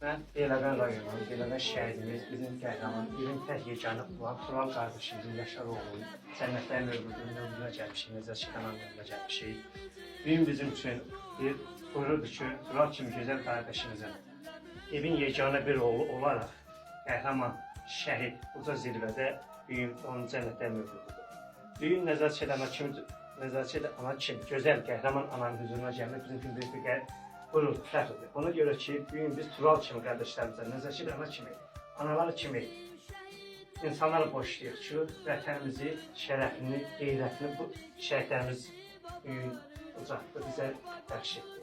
Ben Beyləqan rayonunun, Beyləqan şəhidimiz, bizim qəhrəman, ilin tək yeganı olan Tural qardaşımızın Yaşar oğlu, cənnətlər mövcudluğuna gəlmişik, Nəzər Şıxanan mövcudluğuna gəlmişik. Bugün bizim üçün bir buyururdu ki, Tural kimi gözəl qardaşımızın evin yeganə bir oğlu olaraq qəhrəman, şəhid, uca zirvədə bugün onun cənnətlər mövcududur. Bugün Nəzarət ana kimi gözəl qəhrəman ananın huzuruna gəlmək bizim üçün böyük bir buyurur, fəxrdir. Ona görə ki, bugün biz Tural kimi qardaşlarımıza, Nəzarət ana kimi, analar kimi insanları boşlayıq ki, vətənimizi, şərəfini, qeyrətini bu şəhidlərimiz bugün ucaqda bizə bəxş etdi.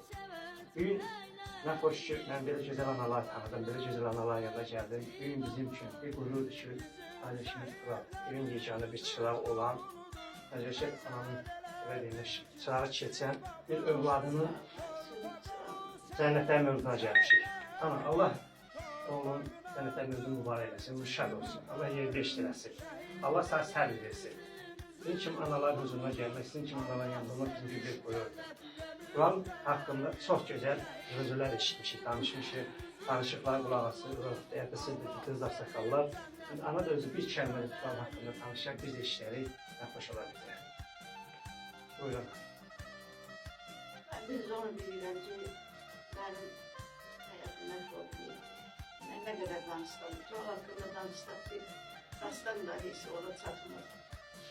Bugün nə xoş ki, mən belə gözəl analar tanıdım, belə gözəl analar yanına gəldim. Bugün bizim üçün bir qürurdur ki, kardeşimiz Tural, evin yeganə bir çıraq olan, Nəzarət ananın çırağı keçən bir övladını cənnətlər mövcuduna gəlmişik. Allah oğlun cənnətlər mövcudunu mübarək eləsin, müşad olsun. Allah yeri eşdiləsin. Allah sağ səbir versin. Sizin kimi analar huzuruna gəlmək, sizin kimi analar yanında olmaq bizim bir buyurdur. Tural haqqında çox gözəl sözlər eşitmişik, danışmışıq. Danışıqlar qulaq asır, deyək siz dediniz sakallar. Ana da özü bir kəlmə Tural haqqında danışaq, biz eşidərik, nə xoş olar bizə. Buyurun. Biz onu bilirəm ki, benim hayatımdan çok iyi. Ben ne kadar danıştım. Tural hakkında danıştık ki, dastan dahisi ona çatmaz.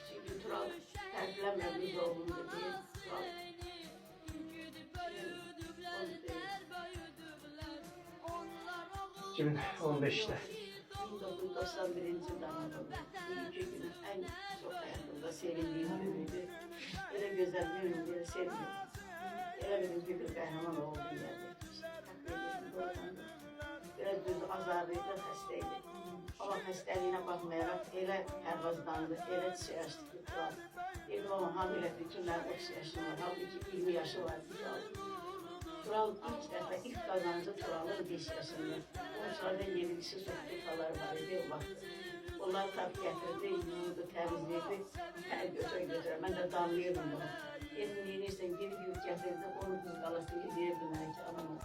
Çünkü Tural terkilenmeyen bir doğumunda değil. Tural 2015'te. 1991. yılda anladım. İlk günü en çok hayatımda sevindiğim günüydü. Öyle güzel bir gün, böyle sevindim. Öyle benim bir kahraman oğlum geldi. Biraz düz azadıydı, hastaydı. Ama hastalığına bakmayarak öyle pervazlandı, öyle çiçeği açtı ki Tural. Dedim ama hamile bütünler 30 yaşında var, halbuki 20 yaşı var. Tural ilk kazancı Tural'ın 5 yaşında. Onlardan yenilisi soktukalar var idi o vakti. Onlar tap getirdi, yuyurdu, temizledi, her götür. Ben de damlıyordum bunu. Elim yenirsen geri yük getirdi, onu kız galasını izleyirdim belki anamı.